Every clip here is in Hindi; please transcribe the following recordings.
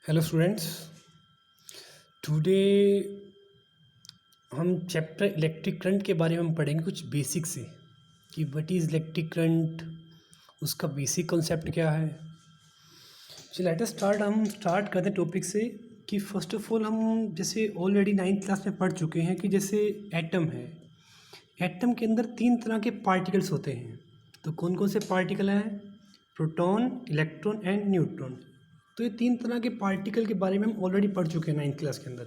हेलो स्टूडेंट्स, टुडे हम चैप्टर इलेक्ट्रिक करंट के बारे में हम पढ़ेंगे कुछ बेसिक से कि व्हाट इज़ इलेक्ट्रिक करंट, उसका बेसिक कॉन्सेप्ट क्या है। चलिए लेट अस स्टार्ट। हम स्टार्ट करते हैं टॉपिक से कि फ़र्स्ट ऑफ ऑल हम जैसे ऑलरेडी 9th क्लास में पढ़ चुके हैं कि जैसे एटम है, एटम के अंदर 3 तरह के पार्टिकल्स होते हैं। तो कौन कौन से पार्टिकल हैं? Proton, electron and neutron. तो ये 3 तरह के पार्टिकल के बारे में हम ऑलरेडी पढ़ चुके हैं 9th क्लास के अंदर।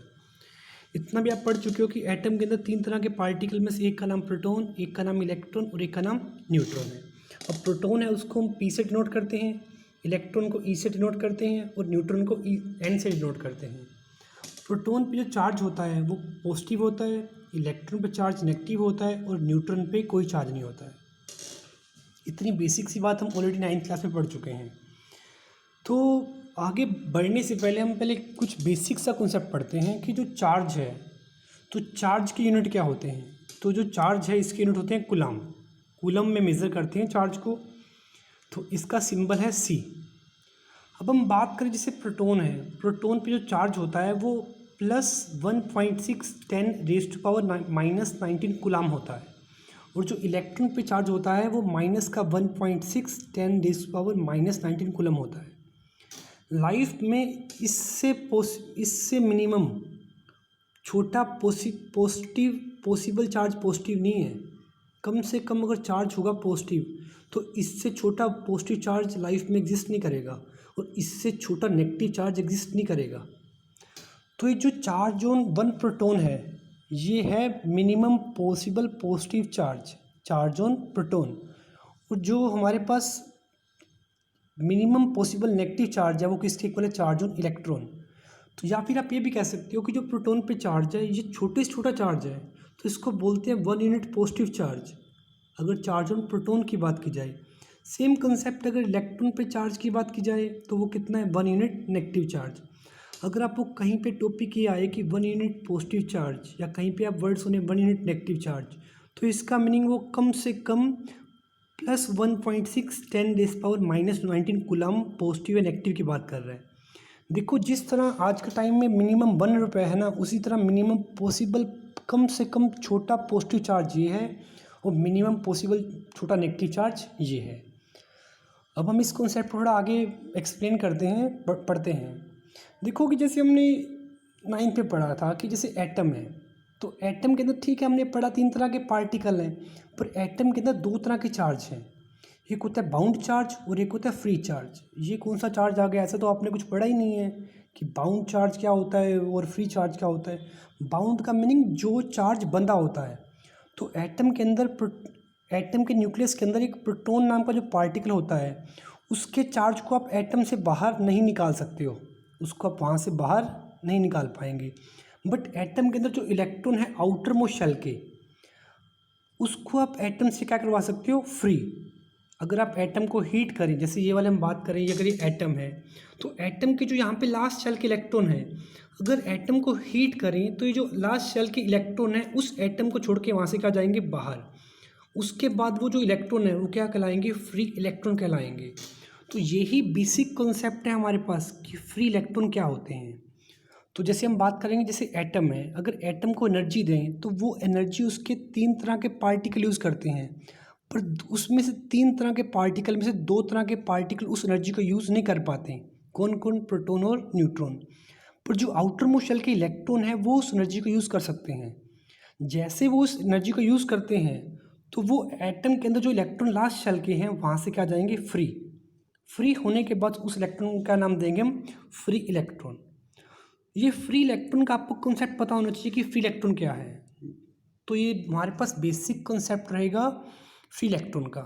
इतना भी आप पढ़ चुके हो कि एटम के अंदर 3 तरह के पार्टिकल में से एक का नाम प्रोटॉन, एक का नाम इलेक्ट्रॉन और एक का नाम न्यूट्रॉन है। अब प्रोटॉन है उसको हम पी से डिनोट करते हैं, इलेक्ट्रॉन को ई से डिनोट करते हैं और न्यूट्रॉन को एन से डिनोट करते हैं। प्रोटॉन पे जो चार्ज होता है वो पॉजिटिव होता है, इलेक्ट्रॉन पे चार्ज नेगेटिव होता है और न्यूट्रॉन पे कोई चार्ज नहीं होता है। इतनी बेसिक सी बात हम ऑलरेडी 9th क्लास में पढ़ चुके हैं। तो आगे बढ़ने से पहले हम पहले कुछ बेसिक सा कॉन्सेप्ट पढ़ते हैं कि जो चार्ज है, तो चार्ज की यूनिट क्या होते हैं। तो जो चार्ज है इसके यूनिट होते हैं कूलम। कूलम में मेज़र करते हैं चार्ज को। तो इसका सिंबल है C। अब हम बात करें जैसे प्रोटॉन है, प्रोटॉन पे जो चार्ज होता है वो +1.6 10⁻⁻⁻19 कूलम होता है और जो इलेक्ट्रॉन पे चार्ज होता है वो -1.6 10⁻⁻19 कूलम होता है। लाइफ में इससे मिनिमम छोटा पॉसिबल चार्ज पॉजिटिव नहीं है। कम से कम अगर चार्ज होगा पॉजिटिव तो इससे छोटा पॉजिटिव चार्ज लाइफ में एग्जिस्ट नहीं करेगा और इससे छोटा नेगेटिव चार्ज एग्जिस्ट नहीं करेगा। तो ये जो चार्ज ऑन वन प्रोटॉन है ये है minimum possible positive charge on proton. और जो हमारे पास मिनिमम पॉसिबल नेगेटिव चार्ज है वो किसके इक्वल है? Charge on electron. तो या फिर आप ये भी कह सकते हो कि जो प्रोटॉन पे चार्ज है ये छोटे से छोटा चार्ज है तो इसको बोलते हैं 1 यूनिट पॉजिटिव चार्ज, अगर चार्ज ऑन प्रोटॉन की बात की जाए। सेम कंसेप्ट अगर इलेक्ट्रॉन पे चार्ज की बात की जाए तो वो कितना है? 1 यूनिट नेगेटिव चार्ज। अगर आपको कहीं पे टॉपिक ये आए कि 1 यूनिट पॉजिटिव चार्ज या कहीं पे आप वर्ड सुने 1 यूनिट नेगेटिव चार्ज, तो इसका मीनिंग वो कम से कम +1.6 10⁻⁻19 कूलम पॉजिटिव या नेगेटिव की बात कर रहा है। देखो जिस तरह आज के टाइम में मिनिमम 1 रुपये है ना, उसी तरह मिनिमम पॉसिबल कम से कम छोटा पॉजिटिव चार्ज ये है और मिनिमम पॉसिबल छोटा नेगेटिव चार्ज ये है। अब हम इस कॉन्सेप्ट को थोड़ा आगे एक्सप्लेन करते हैं, पढ़ते हैं। देखो कि जैसे हमने 9th पे पढ़ा था कि जैसे एटम है, तो एटम के अंदर ठीक है हमने पढ़ा 3 तरह के पार्टिकल हैं, पर एटम के अंदर 2 तरह के चार्ज हैं। एक होता है बाउंड चार्ज और एक होता है फ्री चार्ज। ये कौन सा चार्ज आ गया? ऐसा तो आपने कुछ पढ़ा ही नहीं है कि बाउंड चार्ज क्या होता है और फ्री चार्ज क्या होता है। बाउंड का मीनिंग जो चार्ज बंधा होता है। तो एटम के अंदर एटम के न्यूक्लियस के अंदर एक प्रोटॉन नाम का जो पार्टिकल होता है उसके चार्ज को आप एटम से बाहर नहीं निकाल सकते हो, उसको आप वहाँ से बाहर नहीं निकाल पाएंगे। बट एटम के अंदर जो इलेक्ट्रॉन है आउटर मोस्ट शेल के, उसको आप एटम से क्या करवा सकते हो? फ्री। अगर आप एटम को हीट करें, जैसे ये वाले हम बात करें, ये अगर ये एटम है तो एटम के जो यहाँ पे लास्ट शेल के इलेक्ट्रॉन है, अगर एटम को हीट करें तो ये जो लास्ट शेल के इलेक्ट्रॉन है उस एटम को छोड़ के वहाँ से क्या जाएंगे? बाहर। उसके बाद वो जो इलेक्ट्रॉन है वो क्या कहलाएंगे? फ्री इलेक्ट्रॉन कहलाएंगे। तो यही बेसिक कॉन्सेप्ट है हमारे पास कि फ्री इलेक्ट्रॉन क्या होते हैं। तो जैसे हम बात करेंगे जैसे एटम है, अगर एटम को एनर्जी दें तो वो एनर्जी उसके 3 तरह के पार्टिकल यूज़ करते हैं, पर उसमें से 3 तरह के पार्टिकल में से 2 तरह के पार्टिकल उस एनर्जी को यूज़ नहीं कर पाते। कौन कौन? प्रोटॉन और न्यूट्रॉन। पर जो आउटर मोस्ट शेल के इलेक्ट्रॉन है वो उस एनर्जी को यूज़ कर सकते हैं। जैसे वो उस एनर्जी को यूज़ करते हैं तो वो एटम के अंदर जो इलेक्ट्रॉन लास्ट शेल के हैं वहाँ से क्या जाएंगे? फ्री। फ्री होने के बाद उस इलेक्ट्रॉन का नाम देंगे हम फ्री इलेक्ट्रॉन। ये फ्री इलेक्ट्रॉन का आपको कॉन्सेप्ट पता होना चाहिए कि फ्री इलेक्ट्रॉन क्या है। तो ये हमारे पास बेसिक कॉन्सेप्ट रहेगा फ्री इलेक्ट्रॉन का।